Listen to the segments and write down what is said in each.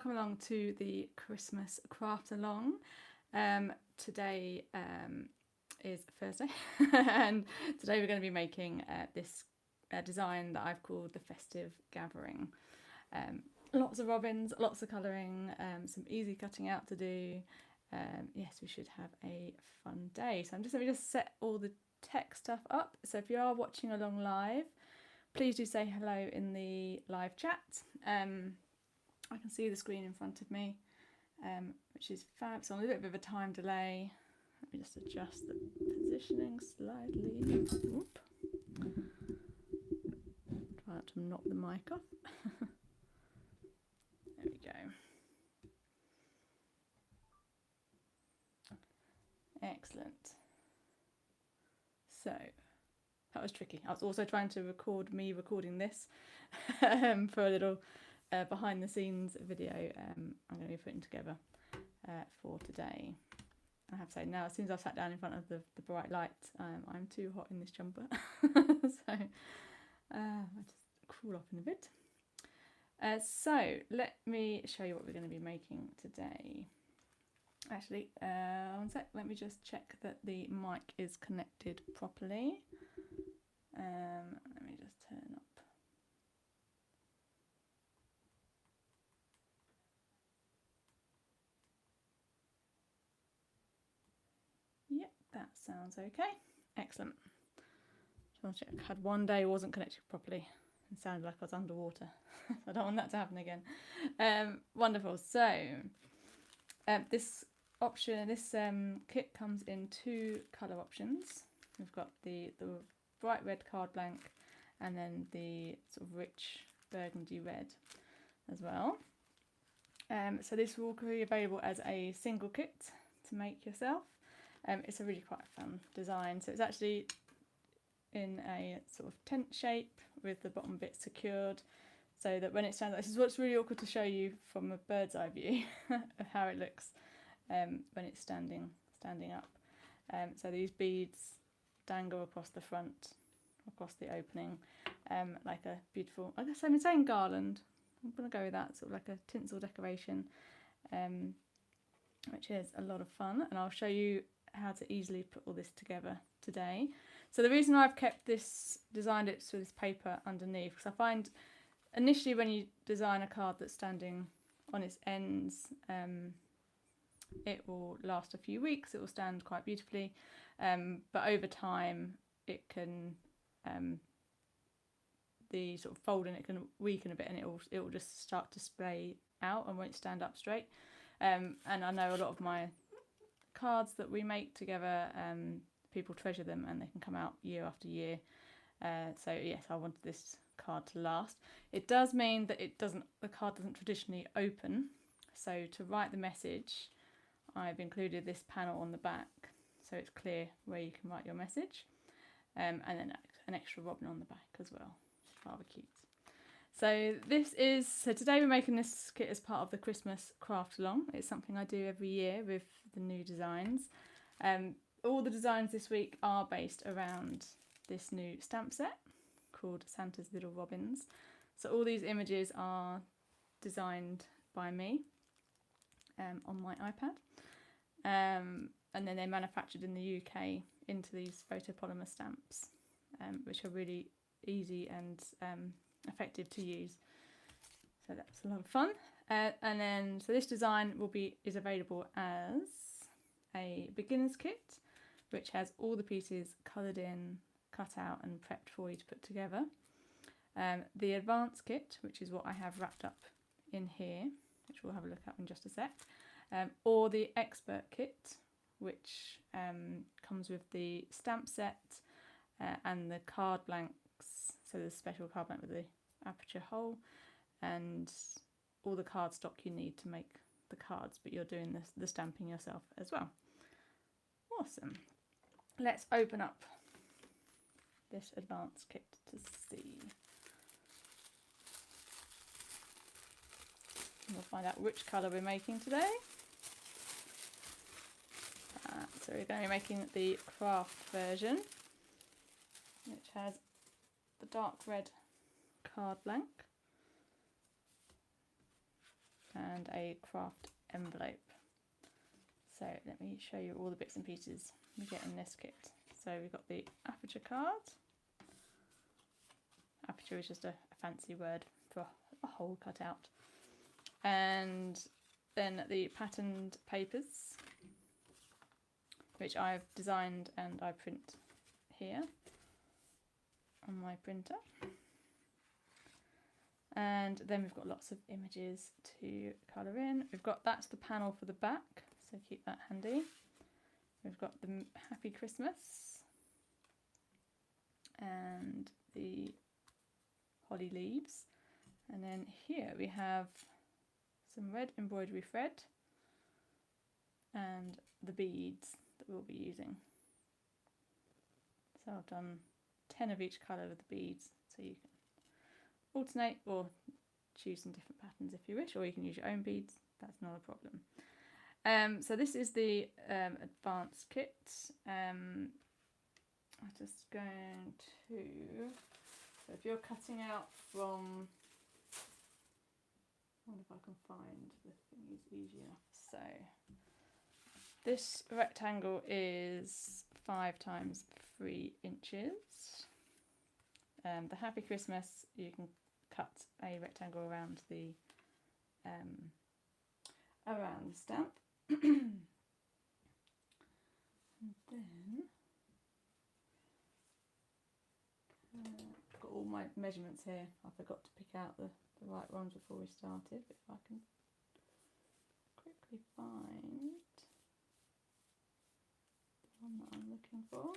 Welcome along to the Christmas craft along. Today is Thursday and today we're going to be making this design that I've called the Festive Gathering. Lots of robins, lots of colouring, some easy cutting out to do. Yes, we should have a fun day. So let me just set all the tech stuff up. So if you are watching along live, please do say hello in the live chat. I can see the screen in front of me, which is fab. So on a little bit of a time delay. Let me just adjust the positioning slightly. Oop. Try not to knock the mic off. There we go. Excellent. So that was tricky. I was also trying to record me recording this for a little behind the scenes video I'm going to be putting together for today. I have to say now, as soon as I've sat down in front of the bright light, I'm too hot in this jumper. So I'll just cool off in a bit. So let me show you what we're going to be making today. Actually, one sec, let me just check that the mic is connected properly. Let me just turn up. Yep, that sounds okay. Excellent. Just want to check. I had one day wasn't connected properly and sounded like I was underwater. I don't want that to happen again. Wonderful. So this kit comes in two colour options. We've got the bright red card blank and then the sort of rich burgundy red as well. So this will be available as a single kit to make yourself. It's a really quite fun design. So it's actually in a sort of tent shape with the bottom bit secured, so that when it stands, this is what's really awkward to show you from a bird's eye view of how it looks when it's standing up. So these beads dangle across the front, across the opening, like a beautiful, I guess I'm saying garland. I'm going to go with that, sort of like a tinsel decoration, which is a lot of fun, and I'll show you how to easily put all this together today. So the reason I've kept this, designed it to this paper underneath, because I find initially when you design a card that's standing on its ends, it will last a few weeks, it will stand quite beautifully, but over time it can, the sort of folding, it can weaken a bit and it will just start to splay out and won't stand up straight. And I know a lot of my cards that we make together, people treasure them and they can come out year after year. So yes, I wanted this card to last. It does mean that the card doesn't traditionally open. So to write the message, I've included this panel on the back, so it's clear where you can write your message, and then an extra robin on the back as well. It's rather cute. So today we're making this kit as part of the Christmas craft along. It's something I do every year with the new designs. All the designs this week are based around this new stamp set called Santa's Little Robins. So all these images are designed by me on my iPad, and then they're manufactured in the UK into these photopolymer stamps, which are really easy and effective to use. So that's a lot of fun. And then so this design is available as a beginner's kit, which has all the pieces coloured in, cut out and prepped for you to put together. The advanced kit, which is what I have wrapped up in here, which we'll have a look at in just a sec, or the expert kit, which comes with the stamp set and the card blanks, so the special card blank with the aperture hole and all the cardstock you need to make the cards, but you're doing the stamping yourself as well. Awesome. Let's open up this advanced kit to see. We'll find out which colour we're making today. So we're going to be making the craft version, which has the dark red card blank and a craft envelope. So let me show you all the bits and pieces we get in this kit. So we've got the aperture card. Aperture is just a fancy word for a hole cut out. And then the patterned papers, which I've designed and I print here on my printer. And then we've got lots of images to colour in. That's the panel for the back, so keep that handy. We've got the Happy Christmas and the holly leaves. And then here we have some red embroidery thread and the beads that we'll be using. So I've done 10 of each colour with the beads, so you can alternate or choose some different patterns if you wish, or you can use your own beads, that's not a problem. So this is the advanced kit. I'm just going to, so if you're cutting out from, I wonder if I can find the things easy enough. So this rectangle is 5 times 3 inches. The Happy Christmas, you can cut a rectangle around the stamp. And then I've got all my measurements here. I forgot to pick out the right ones before we started, but if I can quickly find the one that I'm looking for.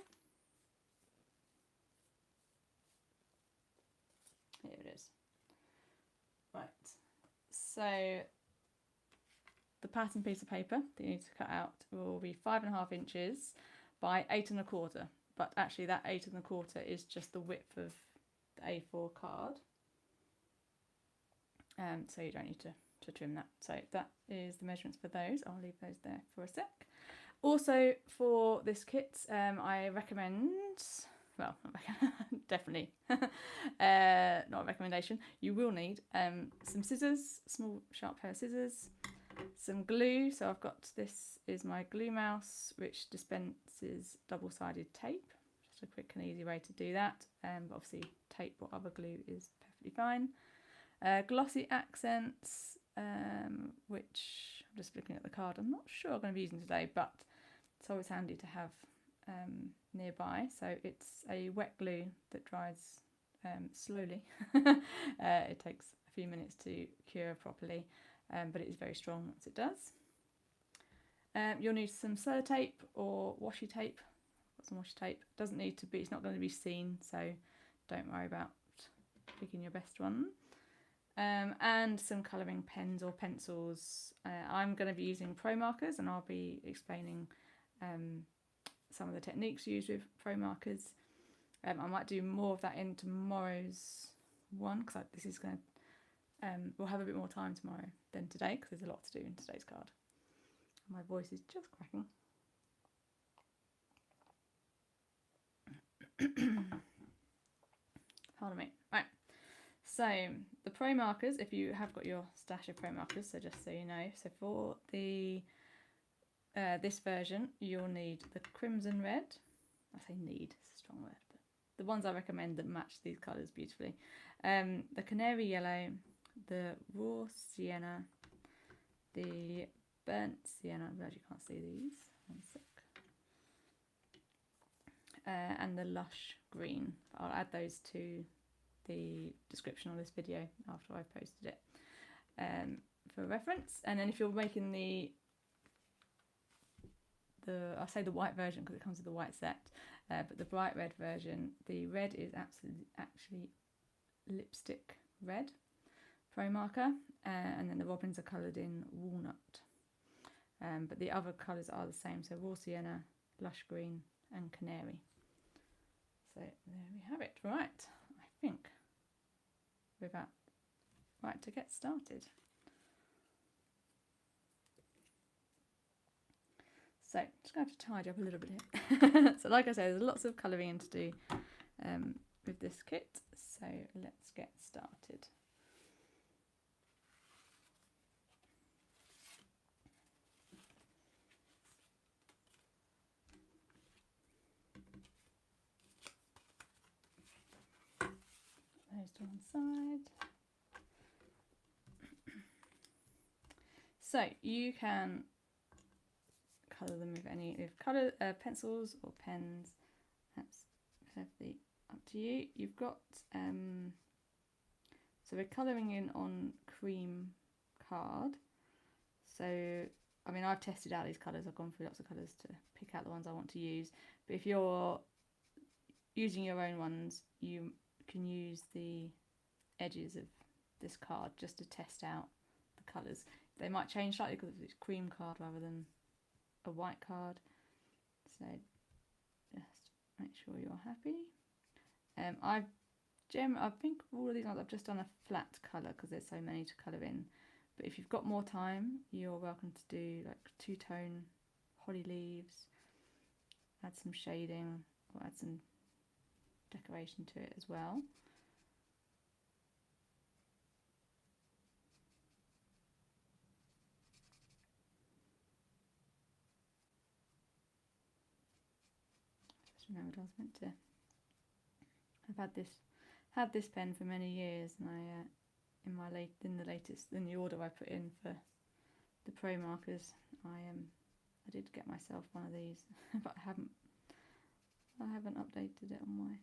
Here it is. Right, so the pattern piece of paper that you need to cut out will be 5.5 inches by 8 1/4, but actually that 8 1/4 is just the width of the A4 card. So you don't need to trim that. So that is the measurements for those. I'll leave those there for a sec. Also for this kit, I recommend, well, definitely, not a recommendation, you will need some scissors, small sharp pair of scissors, some glue. So I've got, this is my glue mouse, which dispenses double-sided tape. Just a quick and easy way to do that. But obviously tape or other glue is perfectly fine. Glossy accents, which I'm just looking at the card, I'm not sure I'm going to be using today, but it's always handy to have nearby. So it's a wet glue that dries slowly. It takes a few minutes to cure properly, but it is very strong once it does. You'll need some sellotape or washi tape. I've got some washi tape. Doesn't need to be, it's not going to be seen, so don't worry about picking your best one. And some colouring pens or pencils. I'm going to be using pro markers, and I'll be explaining some of the techniques used with pro markers. I might do more of that in tomorrow's one, because this is going to, we'll have a bit more time tomorrow than today, because there's a lot to do in today's card. My voice is just cracking. Pardon me. Right. So the pro markers, if you have got your stash of pro markers, so just so you know, so for the this version you'll need the crimson red. I say need, it's a strong word, but the ones I recommend that match these colours beautifully. The canary yellow, the raw sienna, the burnt sienna, I'm glad you can't see these, one sec. And the lush green. I'll add those to the description on this video after I've posted it for reference. And then if you're making the I say the white version because it comes with the white set, but the bright red version, the red is actually lipstick red pro marker, and then the robins are coloured in walnut, but the other colours are the same, so raw sienna, lush green and canary. So there we have it. Right, I think we're about right to get started. So just going to have to tidy up a little bit here. So like I said, there's lots of colouring in to do with this kit, so let's get started. those to one side. So you can colour them with any colour pencils or pens. That's perfectly up to you. You've got so we're colouring in on cream card. So I mean, I've tested out these colours. I've gone through lots of colours to pick out the ones I want to use. But if you're using your own ones, you can use the edges of this card just to test out the colours. They might change slightly because it's cream card rather than a white card. So just make sure you're happy. I think all of these ones I've just done a flat colour because there's so many to colour in. But if you've got more time, you're welcome to do like two-tone holly leaves, add some shading or add some decoration to it as well. Just remembered I was meant to. I've had this pen for many years, and I in the order I put in for the pro markers, I did get myself one of these, but I haven't updated it on my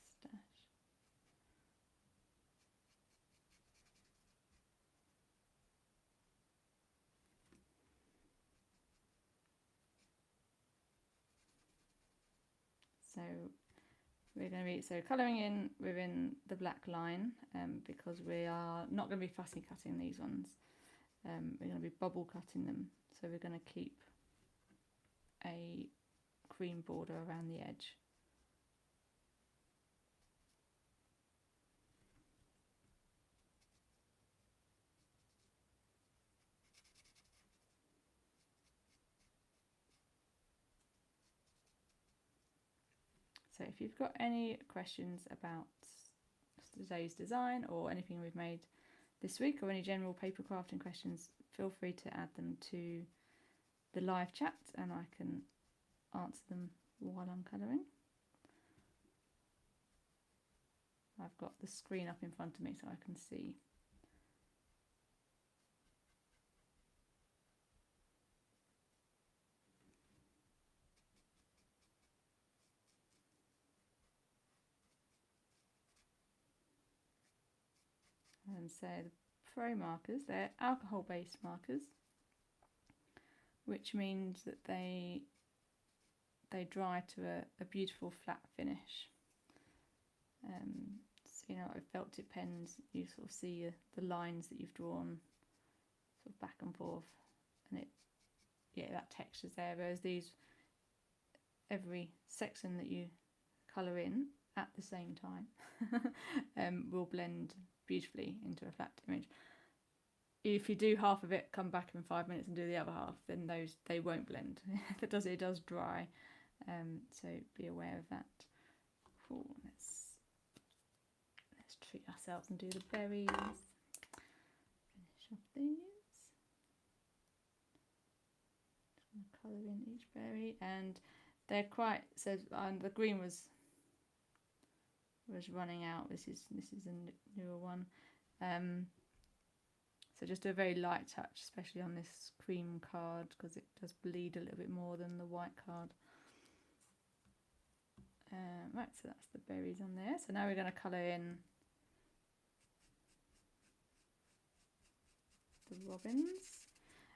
stash. So we're going to be colouring in within the black line because we are not going to be fussy cutting these ones. We're going to be bubble cutting them, so we're going to keep a cream border around the edge. So if you've got any questions about today's design or anything we've made this week, or any general paper crafting questions, feel free to add them to the live chat and I can answer them while I'm colouring. I've got the screen up in front of me so I can see. And so the pro markers, they're alcohol-based markers, which means that they dry to a beautiful flat finish. So you know, with felt tip pens, you sort of see the lines that you've drawn sort of back and forth, and that texture's there. Whereas these, every section that you colour in at the same time will blend beautifully into a flat image. If you do half of it, come back in 5 minutes and do the other half, then they won't blend. It does dry, so be aware of that. Cool. Let's treat ourselves and do the berries. Finish off these. Just going to colour in each berry, and they're quite so. The green was running out. This is a newer one. So just do a very light touch, especially on this cream card, because it does bleed a little bit more than the white card. Right, so that's the berries on there. So now we're going to colour in the robins.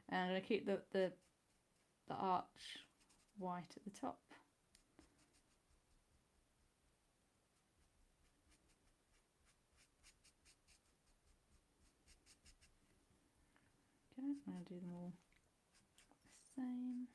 And I'm going to keep the arch white at the top. Okay, I'm going to do them all the same.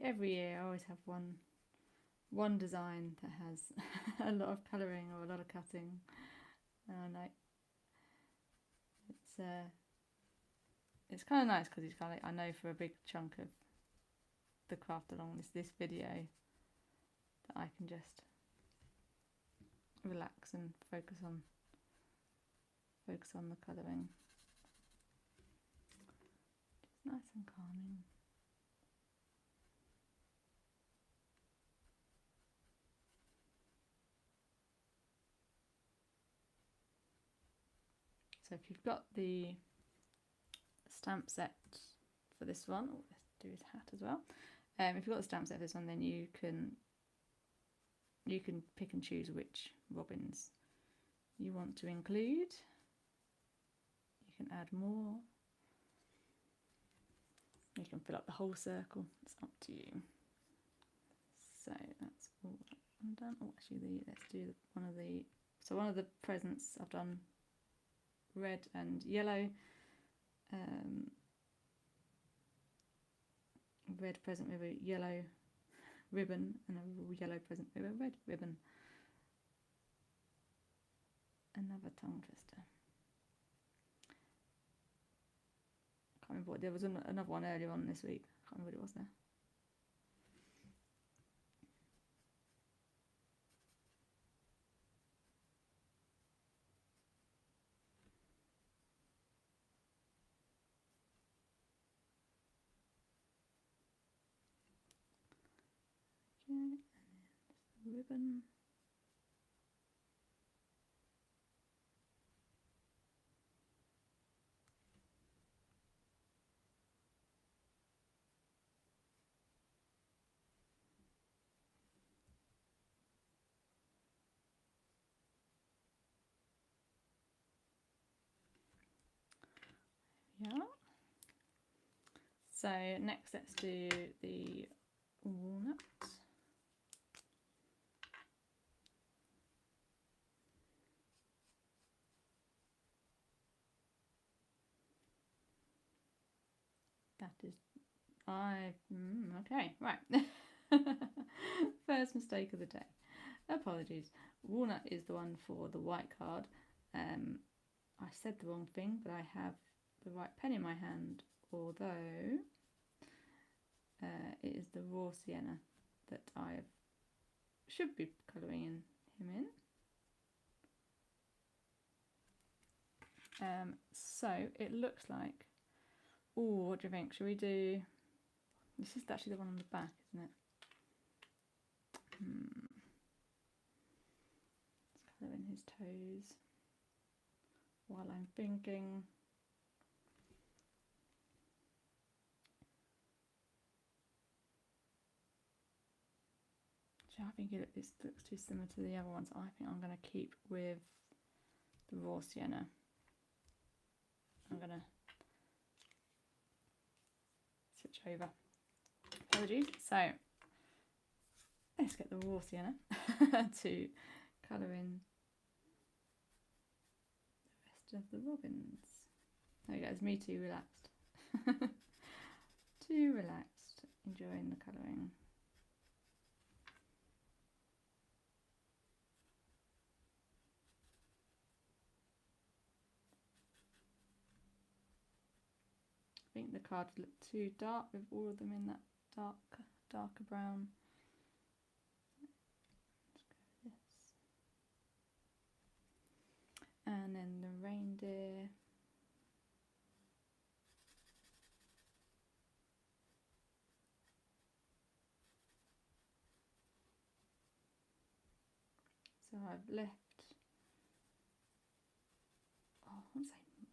Every year I always have one one design that has a lot of colouring or a lot of cutting. And it's kind of nice because it's kind of I know for a big chunk of the craft along this video that I can just relax and focus on the colouring. Just nice and calming. So if you've got the stamp set for this one, let's do his hat as well. If you've got the stamp set for this one, then you can pick and choose which robins you want to include. You can add more. You can fill up the whole circle. It's up to you. So that's all done. Oh, actually, let's do one of the. So one of the presents I've done red and yellow. Red present with a yellow ribbon and a yellow present with a red ribbon. Another tongue twister. Can't remember what there was. Another one earlier on this week. Can't remember what it was now. Okay, and then just the ribbon. Yeah. So next let's do the walnut. That is, okay, right. First mistake of the day. Apologies. Walnut is the one for the white card. I said the wrong thing, but I have the right pen in my hand, although it is the raw sienna that I should be colouring him in. So it looks like, oh, what do you think? Should we do, this is actually the one on the back, isn't it? Let's colour in his toes while I'm thinking. I think it looks too similar to the other ones. I think I'm going to keep with the raw sienna. I'm going to switch over. Apologies. So let's get the raw sienna to colour in the rest of the robins. There we go. It's me too relaxed. Too relaxed, enjoying the colouring. I think the cards look too dark with all of them in that darker brown. Let's go with this. And then the reindeer. So I've left, I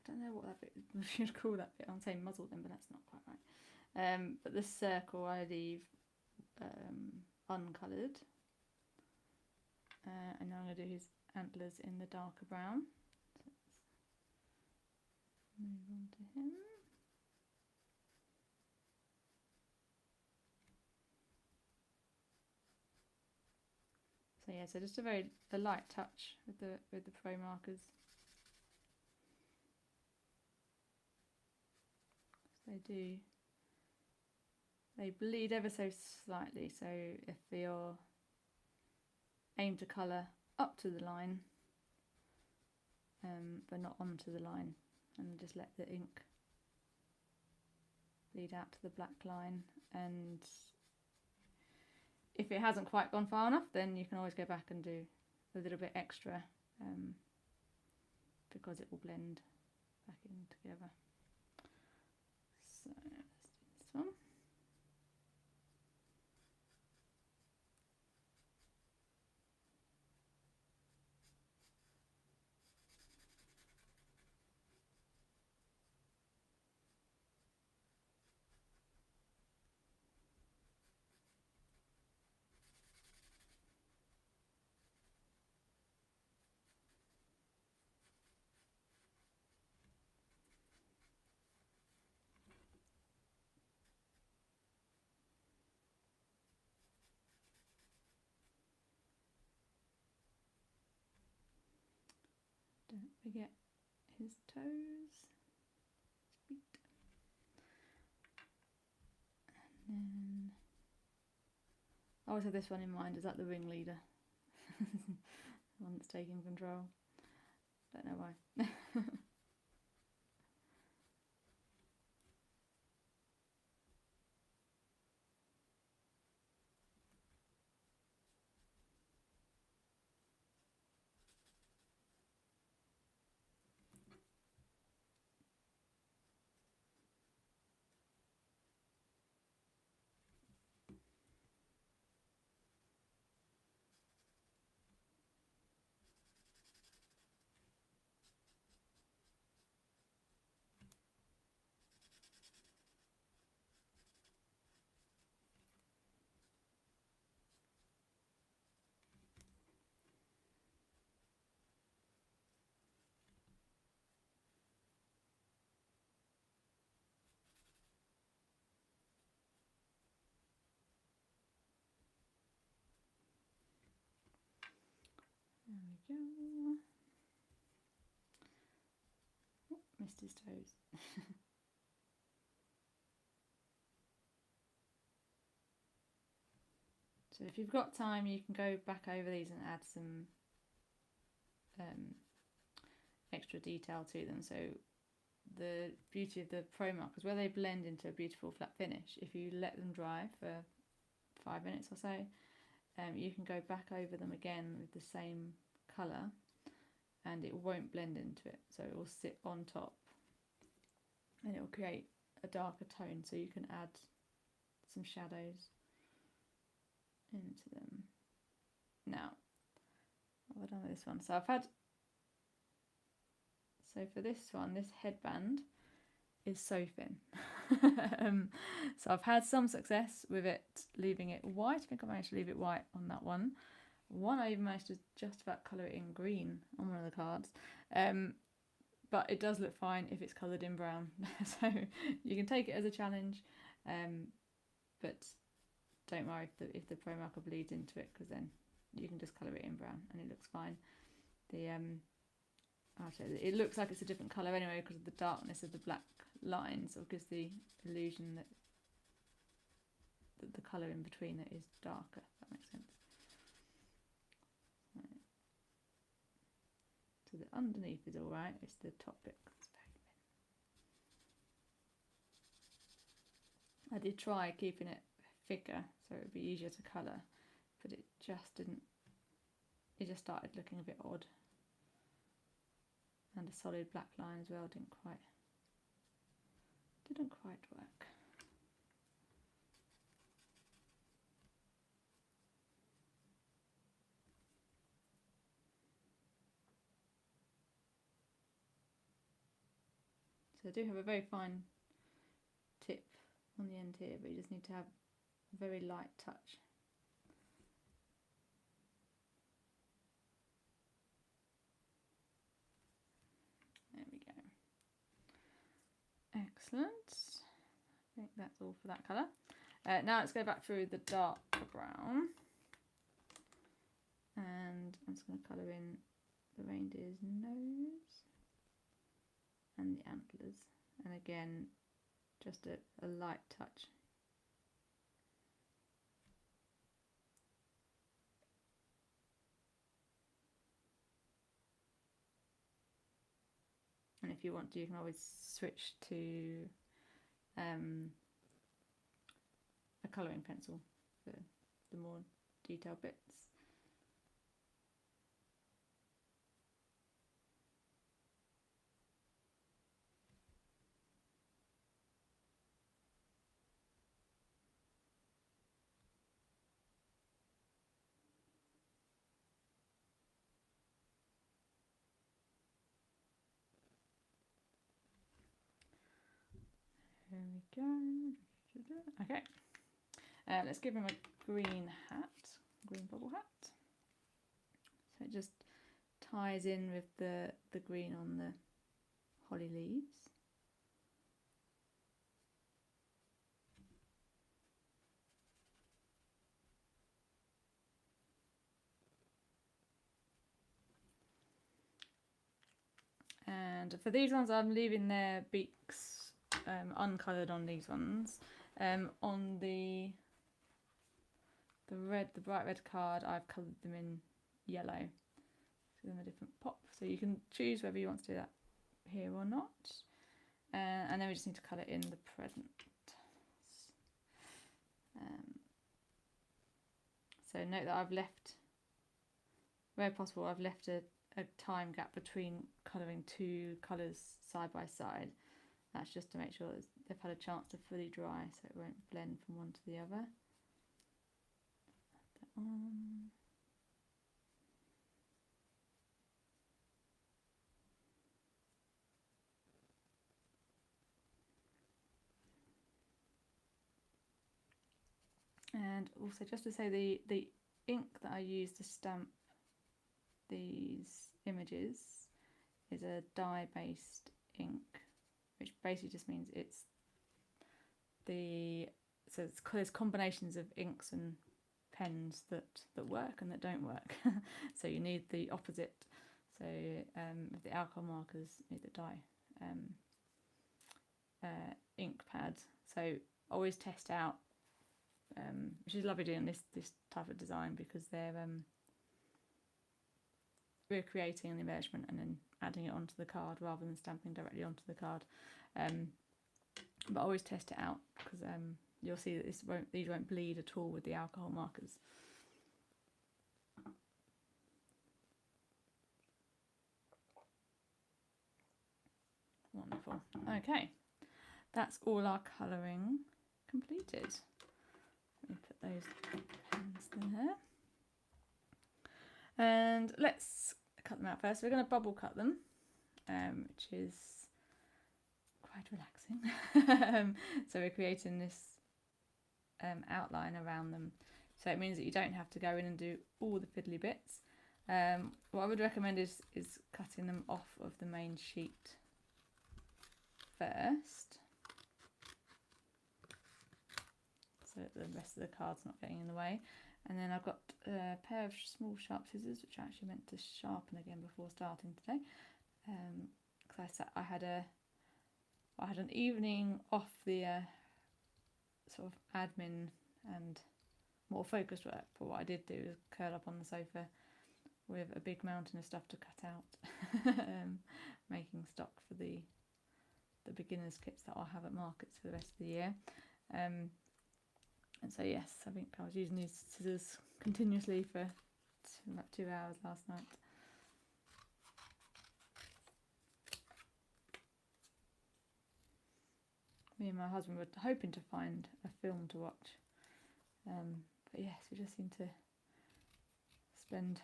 don't know what that bit, we should call that bit, I'll say muzzled them, but that's not quite right. But this circle I leave uncoloured. And now I'm going to do his antlers in the darker brown. So let's move on to him. So yeah, so just a light touch with the pro markers. They bleed ever so slightly, so if you're aim to colour up to the line, but not onto the line, and just let the ink bleed out to the black line. And if it hasn't quite gone far enough, then you can always go back and do a little bit extra, because it will blend back in together. So let's do this one. Don't forget his toes, his feet. And then I always have this one in mind, is that the ringleader? The one that's taking control. Don't know why. There we go. Oh, missed his toes. So if you've got time, you can go back over these and add some extra detail to them. So the beauty of the pro markers, where they blend into a beautiful flat finish, if you let them dry for 5 minutes or so, you can go back over them again with the same colour and it won't blend into it, so it will sit on top and it will create a darker tone, so you can add some shadows into them. Now, what have I done with this one? So for this one, this headband is so thin. So I've had some success with it leaving it white. I think I managed to leave it white on that one. I even managed to just about colour it in green on one of the cards. But it does look fine if it's coloured in brown. So you can take it as a challenge, but don't worry if the pro marker bleeds into it, because then you can just colour it in brown and it looks fine. It looks like it's a different colour anyway because of the darkness of the black lines, or gives the illusion that the colour in between it is darker, if that makes sense. Right. So the underneath is alright, it's the top bit that's very thin. I did try keeping it thicker so it would be easier to colour, but it just didn't, it just started looking a bit odd. And a solid black line as well didn't quite work. So I do have a very fine tip on the end here, but you just need to have a very light touch. There we go. Excellent. I think that's all for that colour. Now let's go back through the dark brown. And I'm just going to colour in the reindeer's nose and the antlers. And again, just a light touch. if you want to, you can always switch to a colouring pencil for the more detailed bits. There we go. Okay, let's give him a green hat, green bubble hat. So it just ties in with the green on the holly leaves. And for these ones, I'm leaving their beaks uncoloured on these ones. On the bright red card, I've coloured them in yellow. Give them a different pop. So you can choose whether you want to do that here or not. And then we just need to colour in the present. So note that I've left, where possible, I've left a time gap between colouring two colours side by side. That's just to make sure that they've had a chance to fully dry, so it won't blend from one to the other. Add that on. And also, just to say, the ink that I use to stamp these images is a dye-based ink, which basically just means there's combinations of inks and pens that work and that don't work. So you need the opposite. So with the alcohol markers, you need the dye ink pad. So always test out, which is lovely doing this type of design, because they're we're creating an embellishment and then adding it onto the card rather than stamping directly onto the card. But always test it out, because you'll see that these won't bleed at all with the alcohol markers. Wonderful. Okay, that's all our colouring completed. Let me put those pens there. And let's cut them out first. We're going to bubble cut them, which is quite relaxing. So we're creating this outline around them. So it means that you don't have to go in and do all the fiddly bits. What I would recommend is cutting them off of the main sheet first, so that the rest of the card's not getting in the way. And then I've got a pair of small sharp scissors, which I actually meant to sharpen again before starting today, because I had an evening off the sort of admin and more focused work. But what I did do was curl up on the sofa with a big mountain of stuff to cut out, making stock for the beginners kits that I'll have at markets for the rest of the year. And so yes, I think I was using these scissors continuously for about 2 hours last night. Me and my husband were hoping to find a film to watch, but yes, we just seem to spend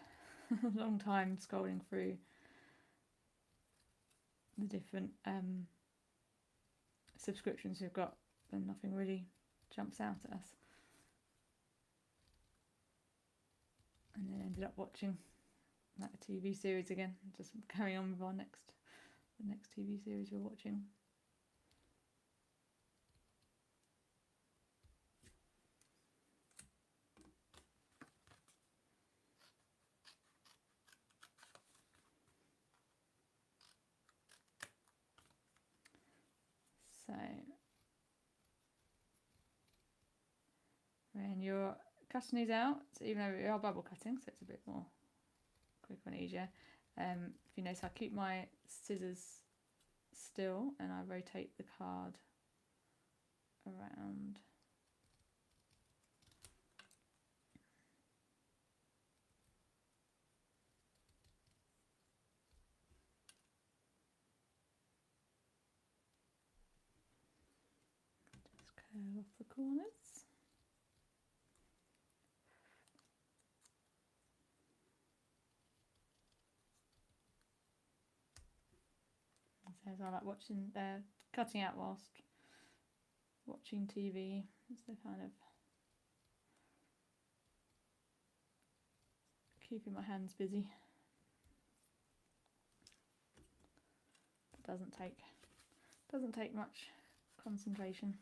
a long time scrolling through the different subscriptions we've got, and nothing really jumps out at us. And then ended up watching like a TV series again, just carrying on with the next TV series we're watching. So when you're cutting these out, so even though we are bubble cutting, so it's a bit more quicker and easier, if you notice, I keep my scissors still and I rotate the card around. Just curl off the corners. So I like watching, cutting out whilst watching TV. It's the kind of keeping my hands busy. It doesn't take much concentration.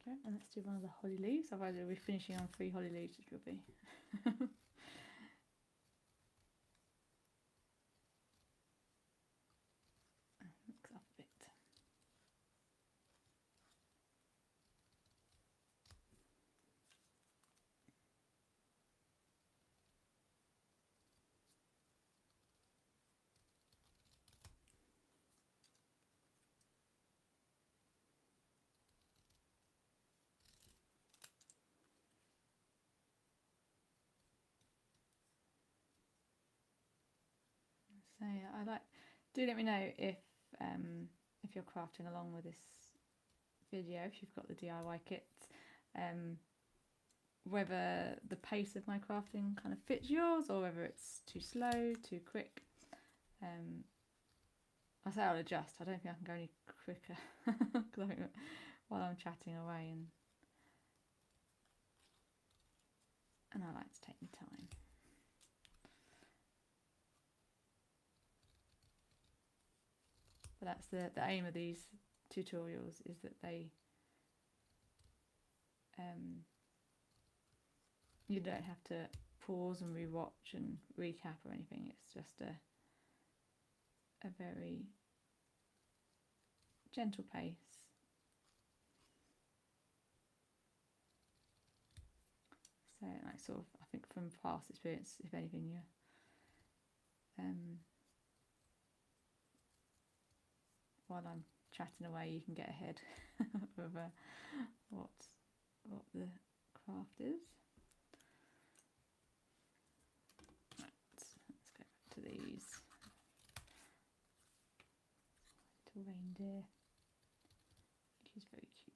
Okay, and let's do one of the holly leaves. Otherwise we'll be finishing on 3 holly leaves, which will be mix up a bit. So yeah, do let me know if you're crafting along with this video, if you've got the DIY kits, whether the pace of my crafting kind of fits yours or whether it's too slow, too quick. I say I'll adjust. I don't think I can go any quicker because I think while I'm chatting away and I like to take my time. But that's the aim of these tutorials, is that they you don't have to pause and rewatch and recap or anything. It's just a very gentle pace. So like sort of, I think from past experience, if anything, while I'm chatting away, you can get ahead of what the craft is. Right, let's go back to these little reindeer. He's very cute.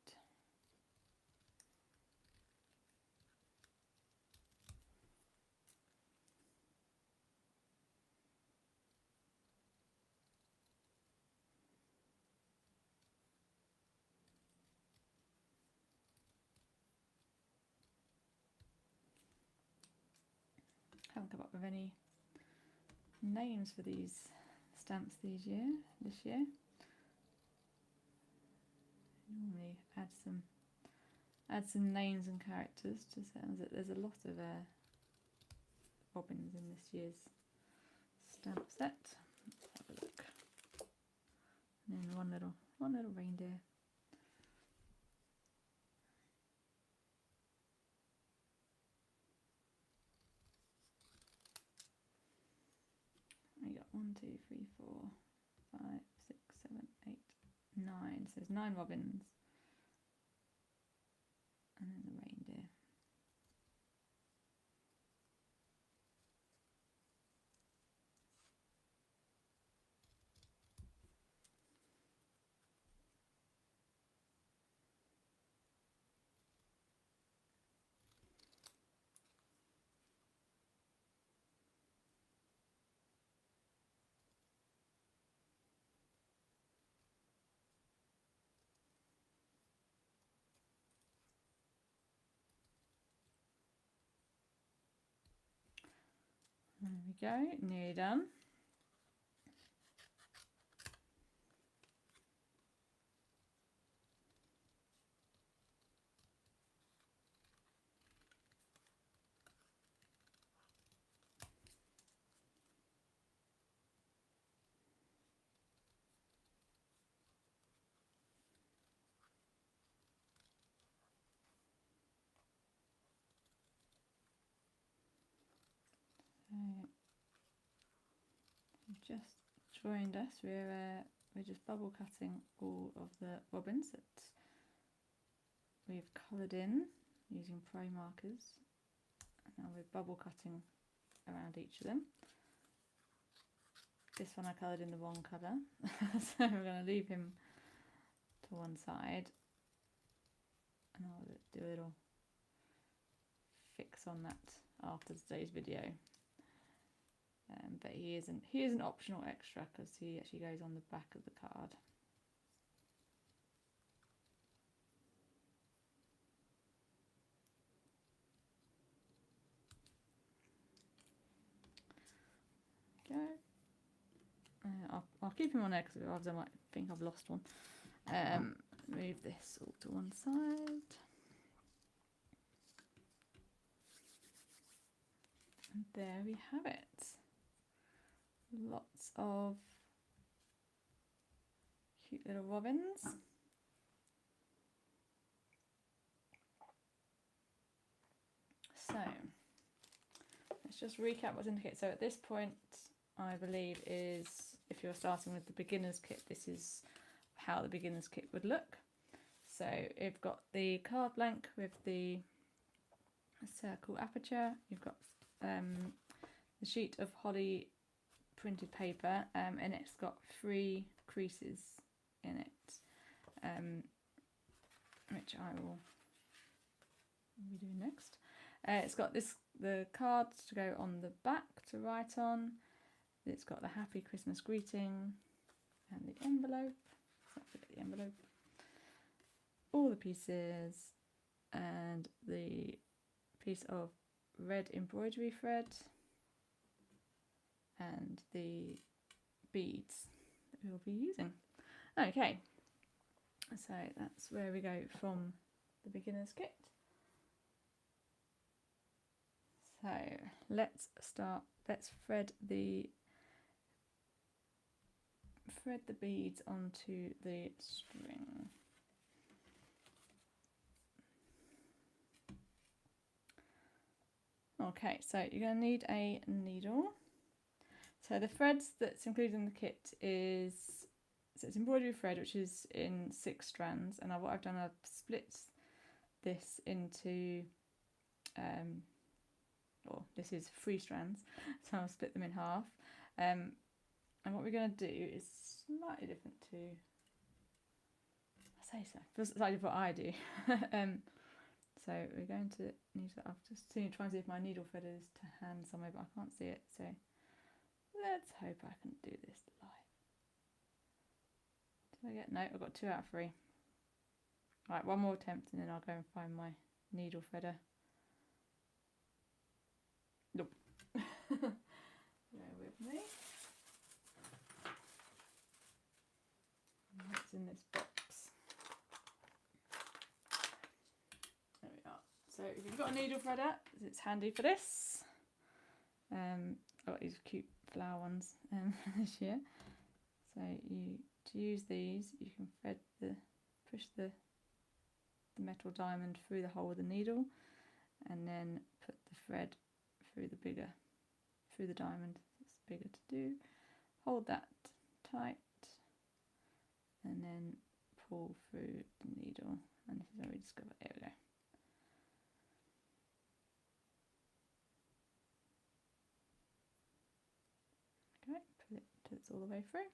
Haven't come up with any names for these stamps this year. Normally add some names and characters to sounds that there's a lot of robins in this year's stamp set. Let's have a look. And then one little reindeer. I got 1, 2, 3, 4, 5, 6, 7, 8, 9. So there's 9 robins. And then the reindeer. There we go, nearly done. you've just joined us, we're just bubble cutting all of the robins that we've coloured in using pro markers. Now we're bubble cutting around each of them. This one I coloured in the wrong colour, so we're going to leave him to one side, and I'll do a little fix on that after today's video. But he is an optional extra because he actually goes on the back of the card. I'll keep him on there because otherwise I might think I've lost one. Move this all to one side. And there we have it. Lots of cute little robins. So let's just recap what's in the kit. So at this point, I believe is, if you're starting with the beginner's kit, this is how the beginner's kit would look. So you've got the card blank with the circle aperture. You've got the sheet of holly printed paper, and it's got 3 creases in it, which I will be doing next. It's got the cards to go on the back to write on. It's got the happy Christmas greeting and the envelope. Let's not forget the envelope. All the pieces and the piece of red embroidery thread and the beads that we'll be using. Okay, so that's where we go from the beginner's kit. So let's thread the beads onto the string. Okay, so you're going to need a needle. So the threads that's included in the kit is, so it's embroidery thread, which is in 6 strands, and what I've done, I've split this into, this is 3 strands, so I'll split them in half. And what we're going to do is slightly different to, I say so, feels slightly different what I do. So we're going to need to, I've just try and see if my needle thread is to hand somewhere, but I can't see it, so let's hope I can do this live. Did I get, no, I've got 2 out of 3. Right, one more attempt and then I'll go and find my needle threader. Nope. Bear with me. What's in this box? There we are. So if you've got a needle threader, it's handy for this. I've got these cute flower ones this year. So to use these, you can push the metal diamond through the hole of the needle, and then put the thread through the diamond. It's bigger to do. Hold that tight, and then pull through the needle. And this is where we discover. There we go. Okay, pull it till it's all the way through.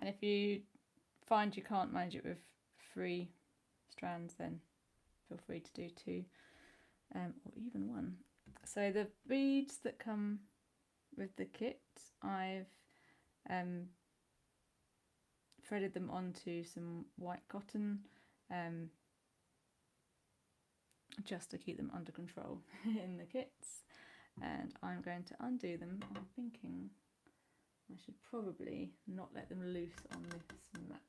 And if you find you can't manage it with 3 strands, then feel free to do 2 or even 1. So the beads that come with the kit, I've threaded them onto some white cotton just to keep them under control in the kits, and I'm going to undo them. I'm thinking I should probably not let them loose on this mat.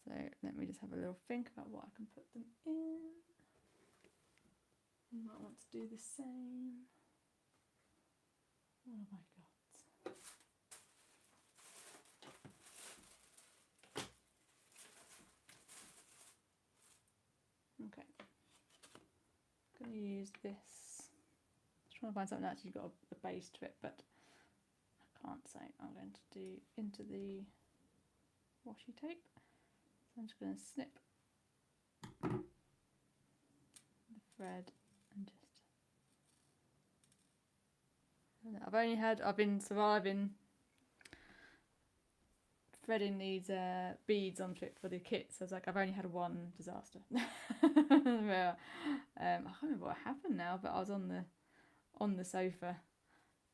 So let me just have a little think about what I can put them in. You might want to do the same. What have I got? Okay. use this. I'm trying to find something that's actually got a base to it, but I can't, so I'm going to do into the washi tape. So I'm just going to snip the thread and just. While I've been threading these beads onto it for the kits, I was like, I've only had one disaster. Where, I can't remember what happened now, but I was on the sofa,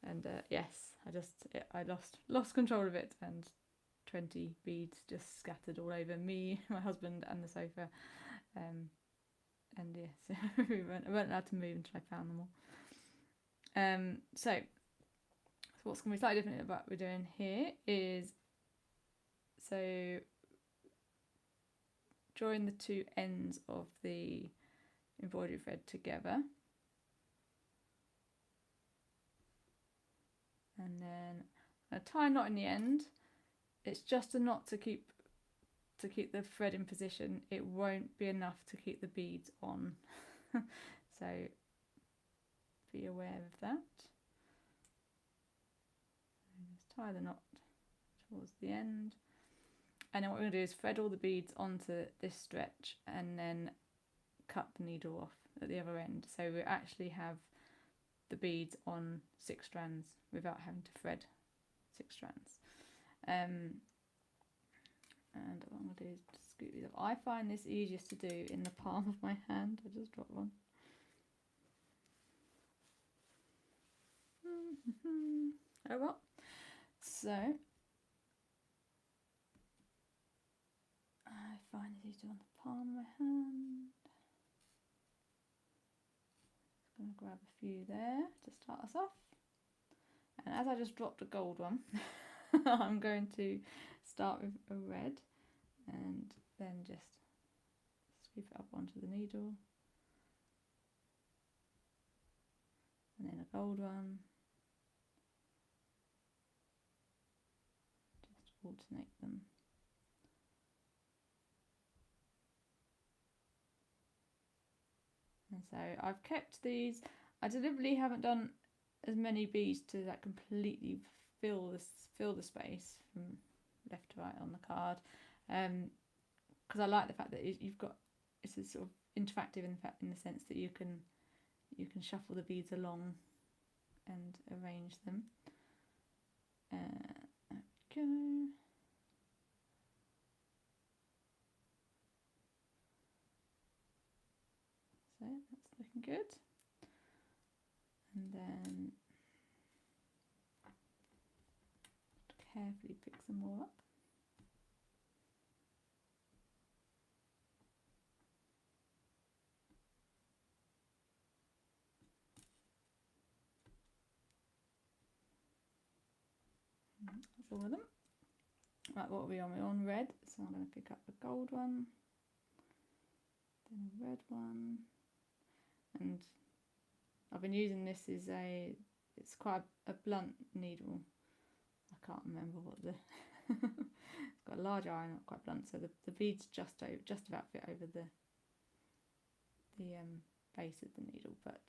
and yes, I lost control of it, and 20 beads just scattered all over me, my husband, and the sofa. And yes, we weren't allowed to move until I found them all. So what's going to be slightly different about what we're doing here is, so join the two ends of the embroidery thread together, and then I'm going to tie a knot in the end. It's just a knot to keep the thread in position. It won't be enough to keep the beads on. So be aware of that. Just tie the knot towards the end, and then what we're going to do is thread all the beads onto this stretch and then cut the needle off at the other end, so we actually have the beads on 6 strands without having to thread 6 strands. And what I'm going to do is scoop these up. I find this easiest to do in the palm of my hand. I just dropped one. Oh well. So I find it easier on the palm of my hand. Just going to grab a few there to start us off. And as I just dropped a gold one, I'm going to start with a red and then just scoop it up onto the needle, and then a gold one. Just alternate them. And so I've kept these. I deliberately haven't done as many beads to like completely fill the space from left to right on the card, because I like the fact that it's a sort of interactive in the sense that you can shuffle the beads along and arrange them. There we go. So that's looking good. And then carefully pick some more up. That's all of them. Right, what are we on? We're on red, so I'm going to pick up a gold one, then a red one, and I've been using this it's quite a blunt needle. I can't remember what it's got a large eye, not quite blunt, so the beads just about fit over the base of the needle, but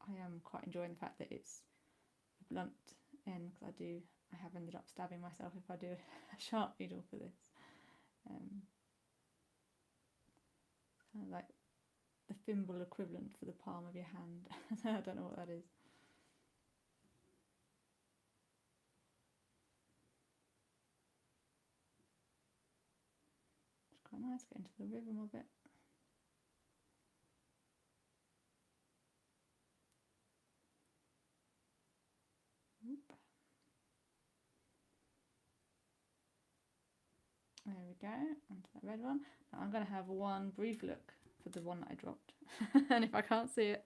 I am quite enjoying the fact that it's a blunt end, because I have ended up stabbing myself if I do a sharp needle for this. Kind of like the thimble equivalent for the palm of your hand. I don't know what that is. It's quite nice, get into the rhythm of it. Oop. There we go, onto that red one. Now I'm going to have one brief look for the one that I dropped. And if I can't see it,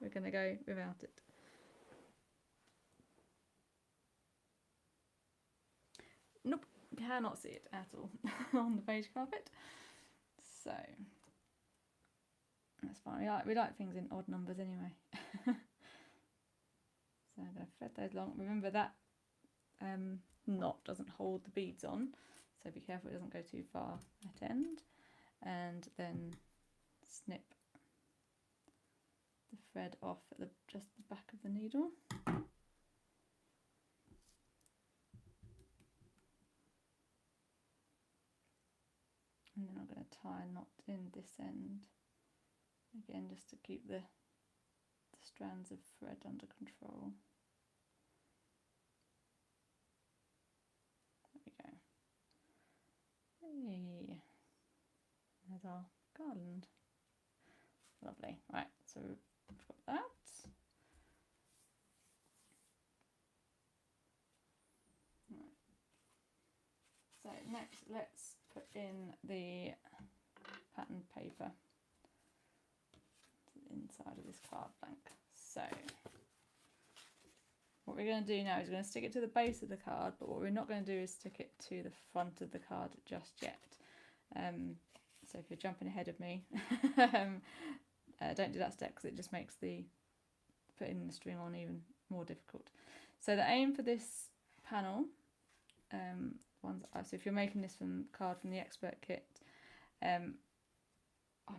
we're going to go without it. Nope, cannot see it at all on the beige carpet. So that's fine. We like things in odd numbers anyway. So I'm going to thread those along. Remember that knot doesn't hold the beads on, so be careful it doesn't go too far at end. And then snip thread off at just the back of the needle. And then I'm going to tie a knot in this end, again just to keep the strands of thread under control. There we go. Hey, there's our garland. Lovely. Right, so we've got that. Right. So next, let's put in the patterned paper to the inside of this card blank. So what we're going to do now is we're going to stick it to the base of the card, but what we're not going to do is stick it to the front of the card just yet. So if you're jumping ahead of me, don't do that step because it just makes the putting the string on even more difficult. So the aim for this panel, so if you're making this card from the expert kit, I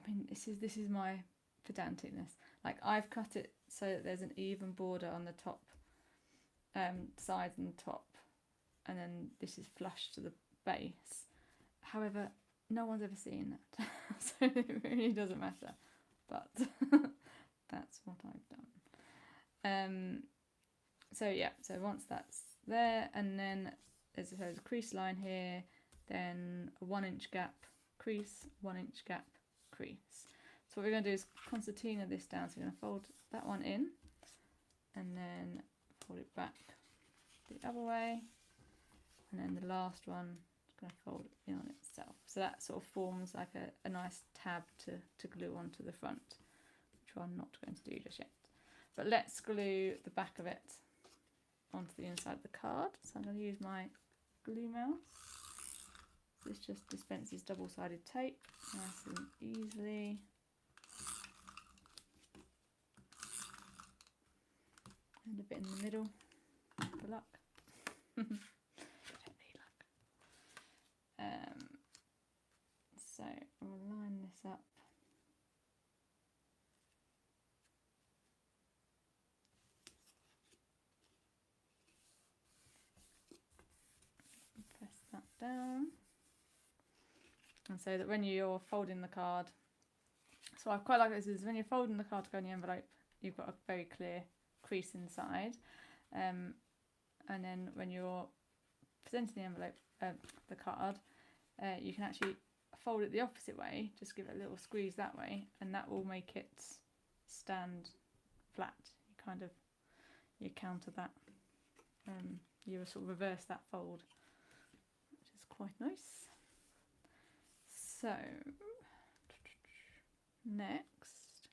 mean this is my pedanticness. Like I've cut it so that there's an even border on the top sides and top, and then this is flush to the base. However, no one's ever seen that, so it really doesn't matter. But that's what I've done. So yeah, so once that's there, and then there's a crease line here, then a 1 inch gap, crease, 1 inch gap, crease. So what we're going to do is concertina this down. So we're going to fold that one in, and then fold it back the other way, and then the last one is going to fold in on itself. So that sort of forms like a nice tab to glue onto the front, which I'm not going to do just yet. But let's glue the back of it onto the inside of the card. So I'm going to use my glue mouse. This just dispenses double-sided tape nice and easily. And a bit in the middle for luck. Don't need luck. So we'll line this up. Press that down. And so that when you're folding the card, so I quite like this, is when you're folding the card to go in the envelope, you've got a very clear crease inside, and then when you're presenting the envelope, the card, you can actually fold it the opposite way, just give it a little squeeze that way, and that will make it stand flat. You counter that, you sort of reverse that fold, which is quite nice. So next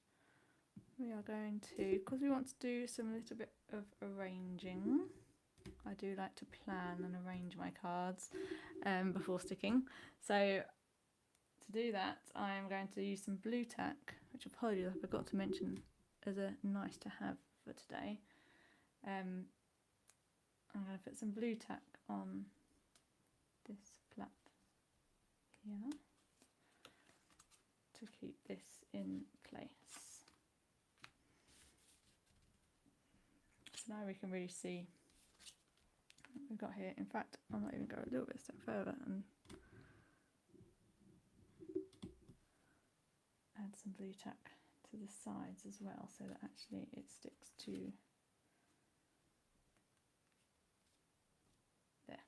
we are going to, because we want to do some little bit of arranging, I do like to plan and arrange my cards before sticking. So to do that, I am going to use some blue tack, which apologies I forgot to mention as a nice to have for today. I'm going to put some blue tack on this flap here to keep this in place. So now we can really see what we've got here. In fact, I might even go a little bit a step further and add some blue tack to the sides as well, so that actually it sticks to there.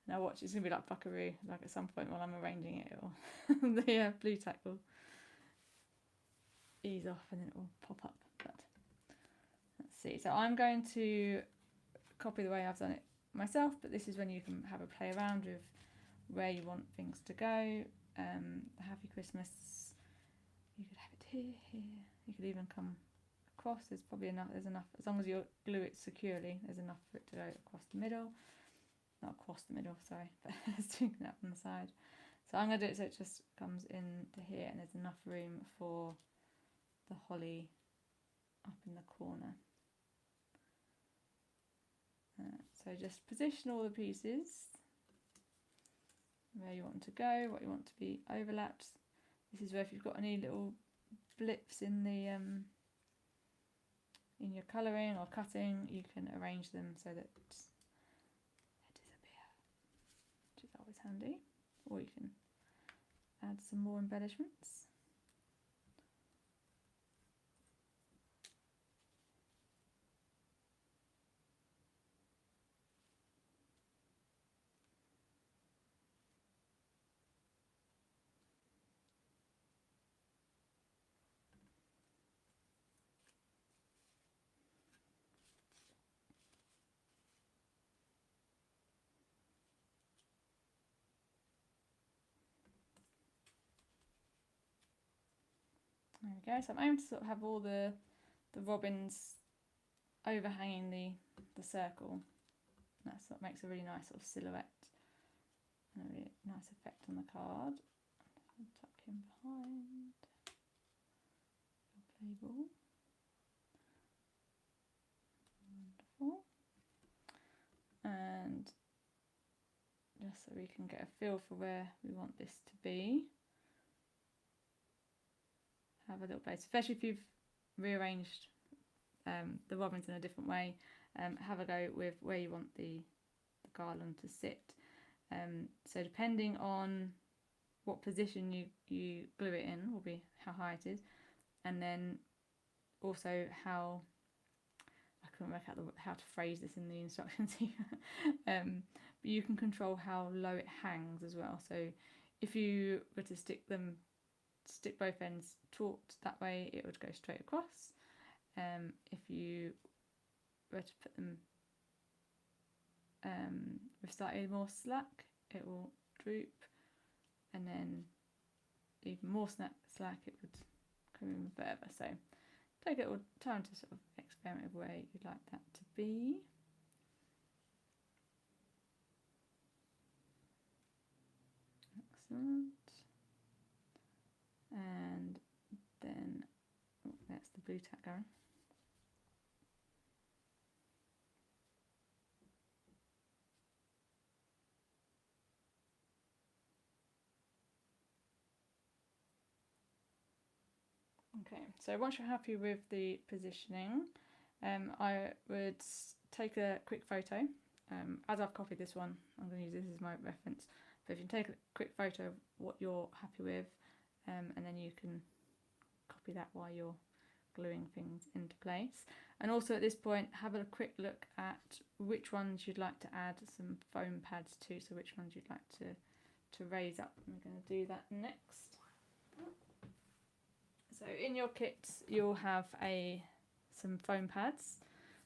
Now watch, it's going to be like buckaroo, like at some point while I'm arranging it, or the blue tack will ease off and then it will pop up. But let's see, so I'm going to copy the way I've done it myself, but this is when you can have a play around with where you want things to go. Happy Christmas, you could have it here, you could even come across, there's probably enough, as long as you glue it securely, there's enough for it to go across the middle. Not across the middle, sorry, but sticking that on the side. So I'm going to do it so it just comes into here and there's enough room for the holly up in the corner. So just position all the pieces where you want them to go, what you want to be overlapped. This is where if you've got any little blips in the in your colouring or cutting, you can arrange them so that they disappear, which is always handy. Or you can add some more embellishments. There we go. So I'm aiming to sort of have all the robins overhanging the circle. That sort of makes a really nice sort of silhouette and a really nice effect on the card. Tuck in behind your play ball. Wonderful. And just so we can get a feel for where we want this to be, have a little place, especially if you've rearranged the robins in a different way. Have a go with where you want the garland to sit. So depending on what position you glue it in will be how high it is, and then also how, I couldn't work out how to phrase this in the instructions here, but you can control how low it hangs as well. So if you were to stick both ends taut that way, it would go straight across. If you were to put them with slightly more slack, it will droop, and then even more slack, it would come in further. So take a little time to sort of experiment with where you'd like that to be. Excellent. And then, oh, that's the blue tack going. Okay, so once you're happy with the positioning, I would take a quick photo. As I've copied this one, I'm going to use this as my reference. But if you can take a quick photo of what you're happy with, and then you can copy that while you're gluing things into place. And also at this point, have a quick look at which ones you'd like to add some foam pads to, so which ones you'd like to raise up. I'm going to do that next. So in your kit, you'll have some foam pads.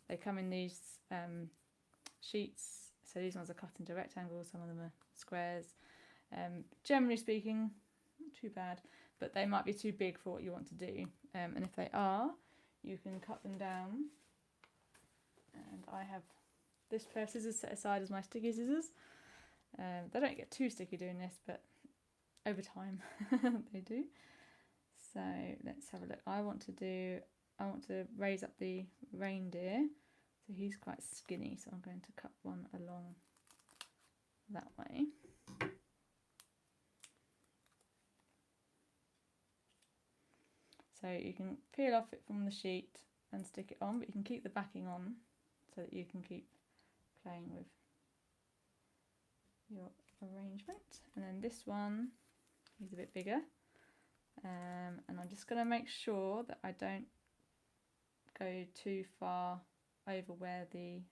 They come in these sheets. So these ones are cut into rectangles, some of them are squares. Generally speaking, not too bad, but they might be too big for what you want to do. And if they are, you can cut them down. And I have this pair of scissors set aside as my sticky scissors. They don't get too sticky doing this, but over time they do. So let's have a look. I want to raise up the reindeer. So he's quite skinny, so I'm going to cut one along that way. So you can peel off it from the sheet and stick it on, but you can keep the backing on so that you can keep playing with your arrangement. And then this one, he's a bit bigger. And I'm just going to make sure that I don't go too far over where the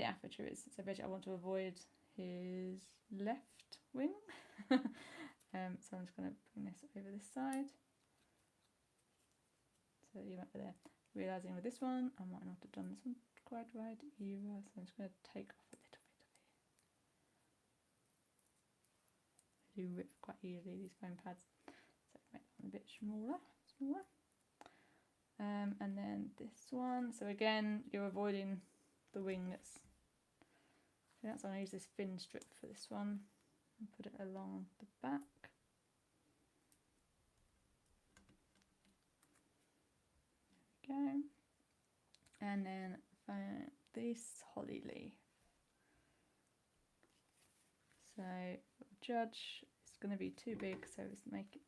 aperture is. So basically I want to avoid his left wing. So I'm just going to bring this over this side. So you might be there realising with this one, I might not have done this one quite right either. So I'm just going to take off a little bit of it. They do rip quite easily, these foam pads. So make them a bit smaller. And then this one. So again, you're avoiding the wing that's. So that's I'm going to use this thin strip for this one and put it along the back. There we go. And then this holly leaf. So judge, it's going to be too big, so let's make it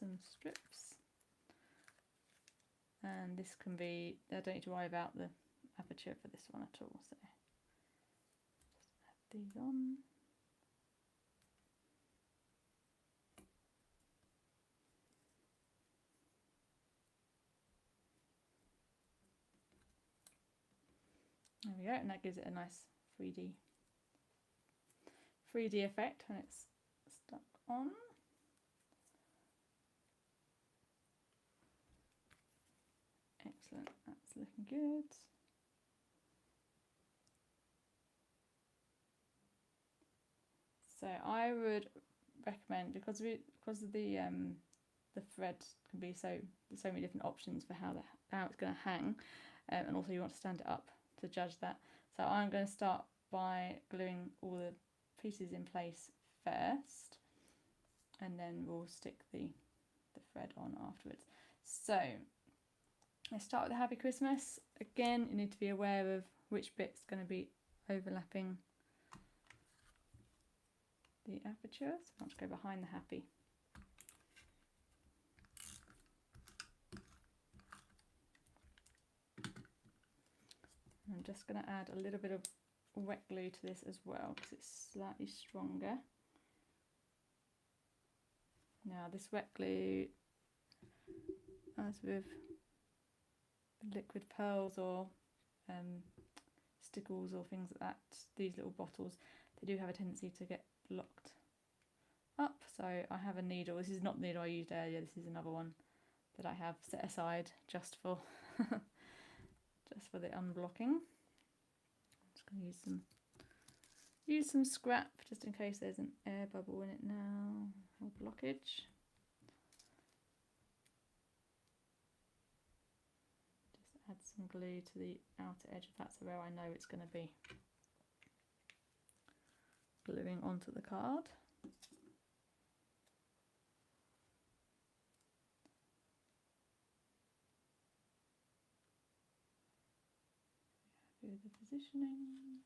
some strips, and this can be, I don't need to worry about the aperture for this one at all, so just add these on. There we go, and that gives it a nice 3D effect when it's stuck on. Excellent, that's looking good. So I would recommend, because of the thread can be so, there's so many different options for how it's going to hang, and also you want to stand it up to judge that. So I'm going to start by gluing all the pieces in place first, and then we'll stick the thread on afterwards. So let's start with the Happy Christmas. Again, you need to be aware of which bit's going to be overlapping the aperture, so I want to go behind the happy. I'm just going to add a little bit of wet glue to this as well, because it's slightly stronger. Now this wet glue, as with liquid pearls or stickles or things like that, these little bottles, they do have a tendency to get locked up. So I have a needle. This is not the needle I used earlier, this is another one that I have set aside just for just for the unblocking. I'm just going to use some scrap just in case there's an air bubble in it now, or blockage. Just add some glue to the outer edge of that, so where I know it's going to be gluing onto the card. Happy with the positioning.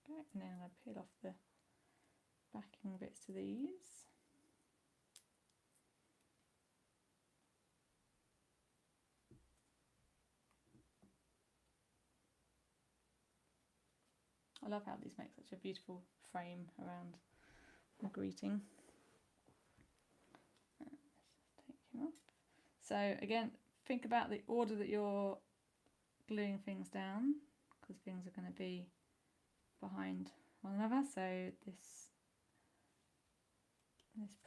Okay, and then I'm going to peel off the backing bits to these. I love how these make such a beautiful frame around the greeting. Let's just take him off. So again, think about the order that you're gluing things down, because things are going to be behind one another. So this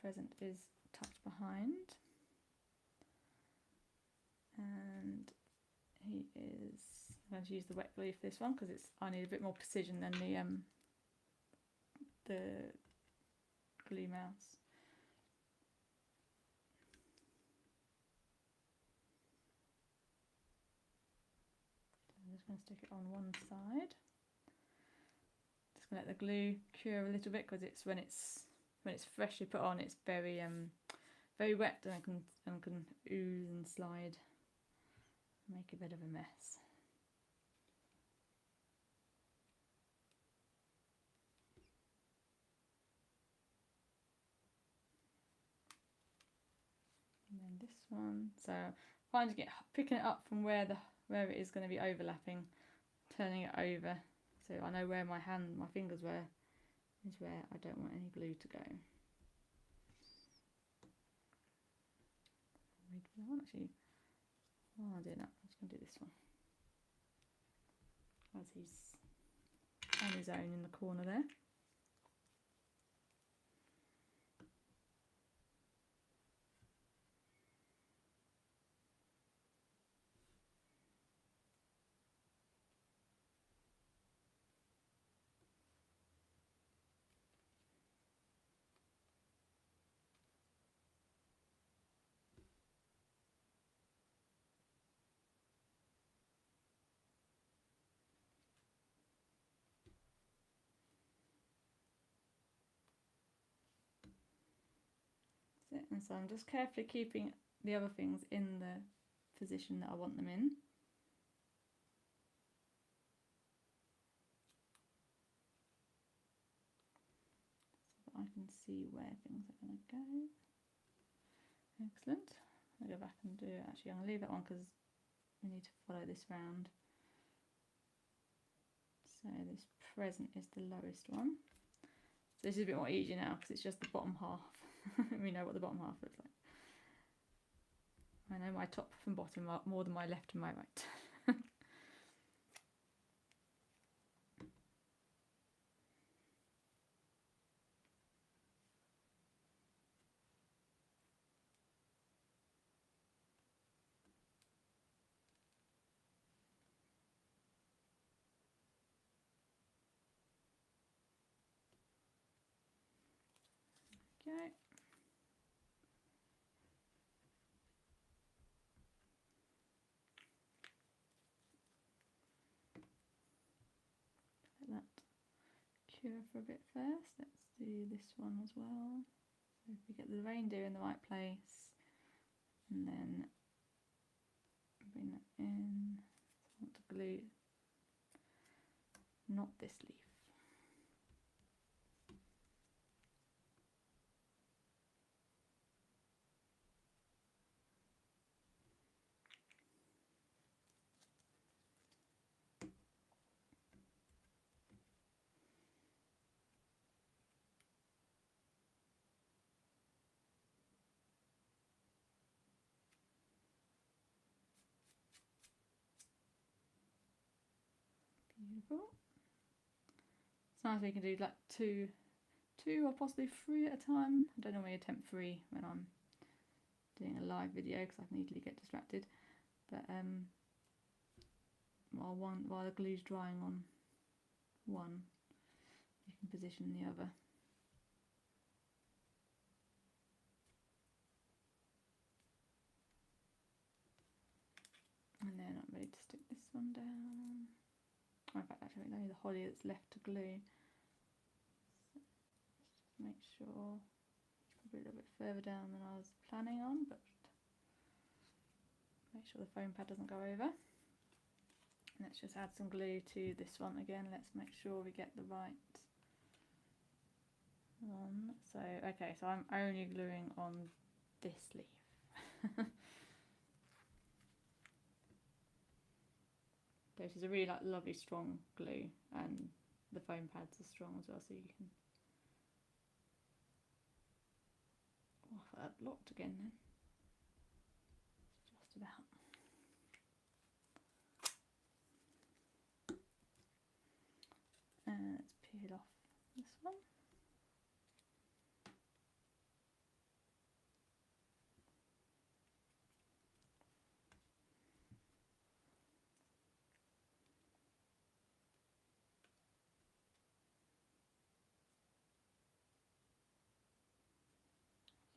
present is tucked behind, and he is, I'm going to use the wet glue for this one because I need a bit more precision than the glue mouse. I'm just going to stick it on one side. Just going to let the glue cure a little bit, because it's when it's freshly put on, it's very very wet, and can ooze and slide, make a bit of a mess. And then this one, so picking it up from where it is going to be overlapping, turning it over, so I know where my fingers were is where I don't want any glue to go. Actually, while I'm doing that, I'm just going to do this one, as he's on his own in the corner there. And so I'm just carefully keeping the other things in the position that I want them in. can see where things are going to go. Excellent. I'll go back and do it. Actually, I'm going to leave that one because we need to follow this round. So this present is the lowest one. So this is a bit more easier now because it's just the bottom half. We know what the bottom half looks like. I know my top and bottom are more than my left and my right. Okay. Let that cure for a bit first. Let's do this one as well. So if we get the reindeer in the right place, and then bring that in. So I want to glue not this leaf. Beautiful. It's nice we can do like two or possibly 3 at a time. I don't normally attempt 3 when I'm doing a live video because I can easily get distracted. But while the glue's drying on one, you can position the other. And then I'm ready to stick this one down. Oh, in fact, actually, only the holly that's left to glue. So let's just make sure it's probably a little bit further down than I was planning on, but make sure the foam pad doesn't go over. And let's just add some glue to this one again. Let's make sure we get the right one. So, okay, so I'm only gluing on this leaf. This is a really lovely strong glue, and the foam pads are strong as well, so you can. Oh, that locked again then. Just about. And let's peel off this one.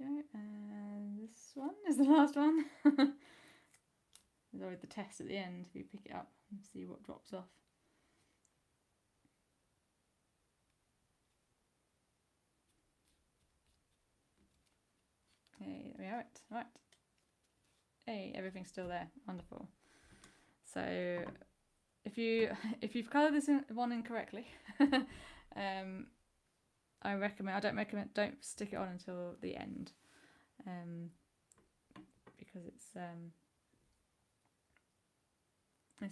Okay, and this one is the last one. There's always the test at the end. We pick it up and see what drops off. Okay, there we have it. Right. Hey, everything's still there. Wonderful. So if you've coloured this one incorrectly, I recommend don't stick it on until the end, because it's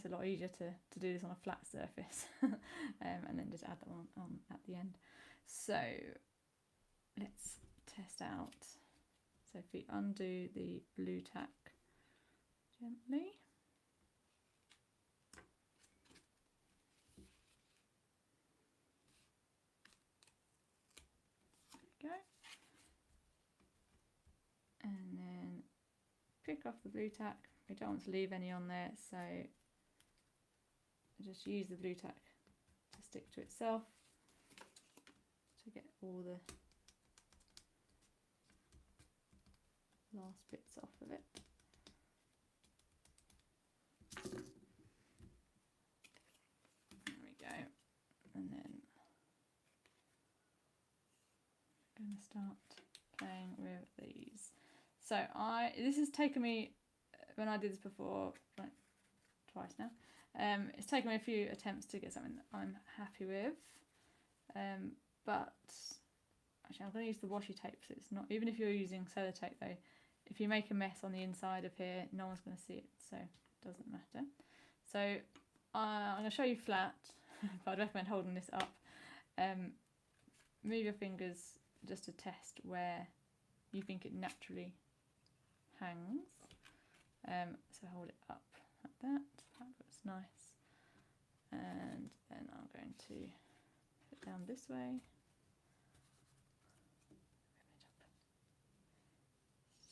a lot easier to do this on a flat surface, and then just add that one on at the end. So let's test out. So if we undo the blue tack gently. Go. And then pick off the blue tack. We don't want to leave any on there, so just use the blue tack to stick to itself to get all the last bits off of it. There we go. And then I'm going to start playing with these. So this has taken me, when I did this before, like twice now, it's taken me a few attempts to get something that I'm happy with, but actually I'm going to use the washi tape, so it's not, even if you're using sellotape though, if you make a mess on the inside of here, no one's going to see it, so it doesn't matter. So I'm going to show you flat, but I'd recommend holding this up. Move your fingers just to test where you think it naturally hangs. So hold it up like that, that looks nice. And then I'm going to put it down this way.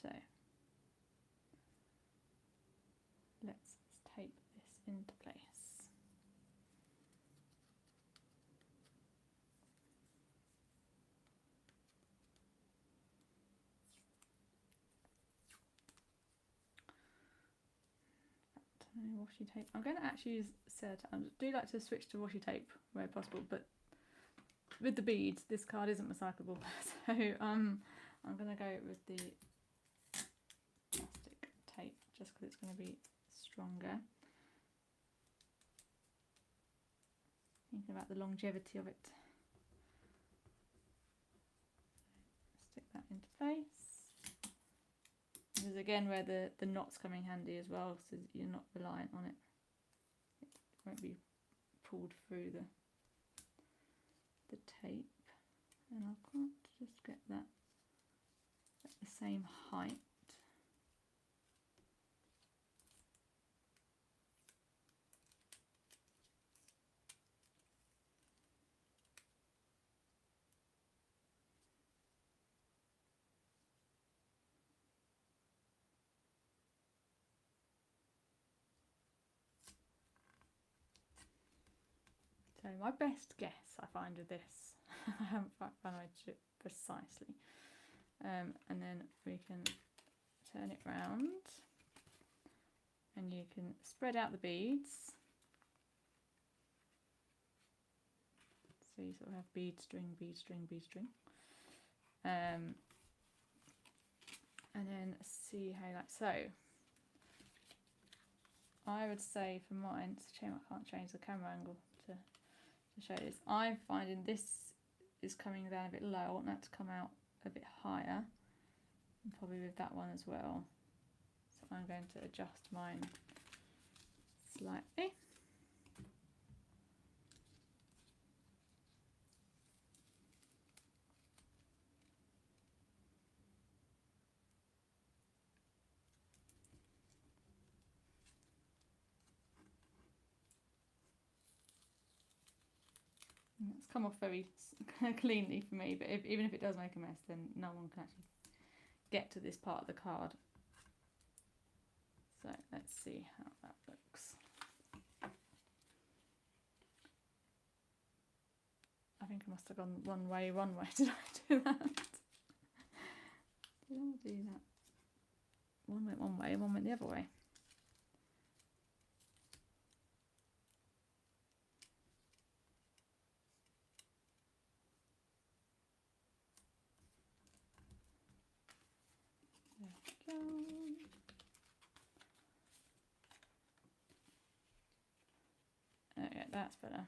So let's tape this into place. Washi tape. I'm going to actually use sellotape. I do like to switch to washi tape where possible, but with the beads, this card isn't recyclable, so I'm going to go with the plastic tape just because it's going to be stronger. Thinking about the longevity of it. Stick that into place. This is again where the knots come in handy as well, so you're not reliant on it. It won't be pulled through the tape. And I'll can't just get that at the same height. So my best guess I find with this, I haven't found a way to do it precisely, and then we can turn it round and you can spread out the beads, so you sort of have bead string, bead string, bead string, and then see how you like. So I would say for mine, it's a shame I can't change the camera angle to show this. I'm finding this is coming down a bit low. I want that to come out a bit higher, and probably with that one as well. So I'm going to adjust mine slightly. It's come off very cleanly for me, but even if it does make a mess, then no one can actually get to this part of the card. So let's see how that looks. I think I must have gone one way. Did I do that? Did I do that? One went one way and one went the other way. There we go. Okay, that's better.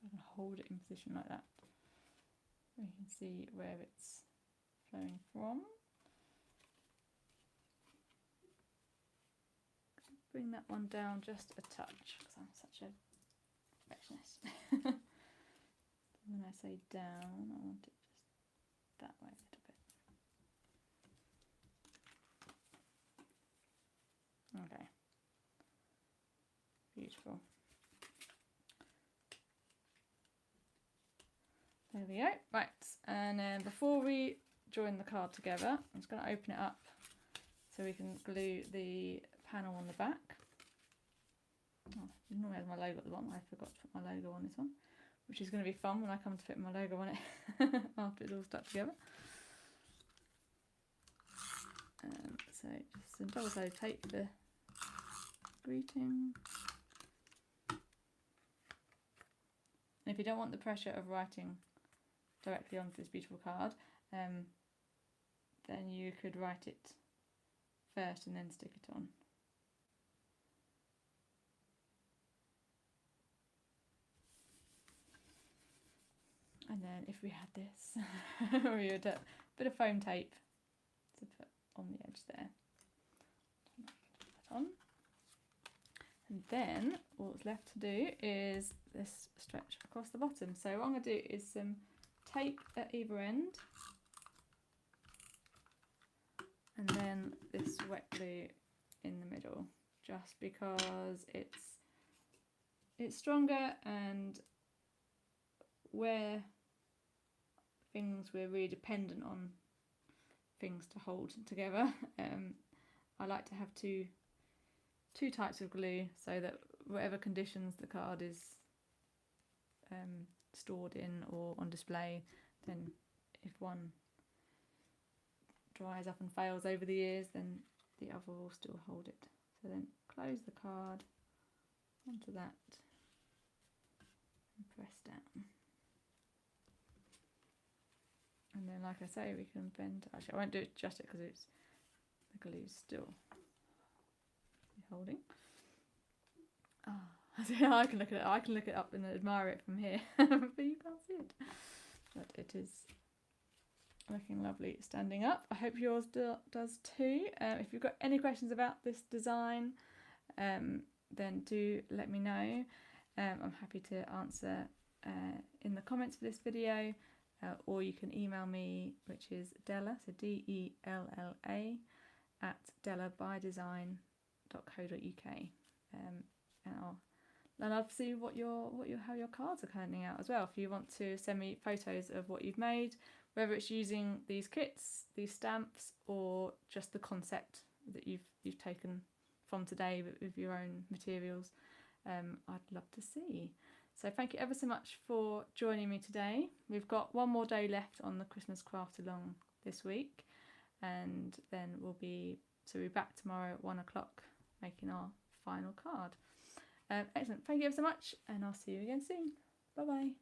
I can hold it in position like that. We can see where it's flowing from. Bring that one down just a touch because I'm such a perfectionist. When I say down, I want it just that way a little bit. Okay. Beautiful. There we go. Right, and then before we join the card together, I'm just going to open it up so we can glue the panel on the back. Oh, it normally has my logo at the bottom. I forgot to put my logo on this one, which is going to be fun when I come to put my logo on it after it's all stuck together. So just some double sided tape for the greeting. And if you don't want the pressure of writing directly onto this beautiful card, then you could write it first and then stick it on. And then if we had this, we would a bit of foam tape to put on the edge there. Put that on. And then what's left to do is this stretch across the bottom. So what I'm going to do is some tape at either end, and then this wet glue in the middle, just because it's stronger, and where we're really dependent on things to hold together, I like to have two types of glue, so that whatever conditions the card is stored in or on display, then if one dries up and fails over the years, then the other will still hold it. So then close the card onto that and press down. And then, like I say, we can bend. Actually, I won't do it just yet because the glue's still holding. I can look at it. I can look it up and admire it from here, but you can't see it. But it is looking lovely standing up. I hope yours does too. If you've got any questions about this design, then do let me know. I'm happy to answer in the comments for this video, or you can email me, which is Della, so DELLA at dellabydesign.co.uk, and I'd love to see how your cards are turning out as well. If you want to send me photos of what you've made, whether it's using these kits, these stamps, or just the concept that you've taken from today with your own materials, I'd love to see. So thank you ever so much for joining me today. We've got one more day left on the Christmas craft along this week, and then we'll be back tomorrow at 1 o'clock making our final card. Excellent. Thank you ever so much, and I'll see you again soon. Bye bye.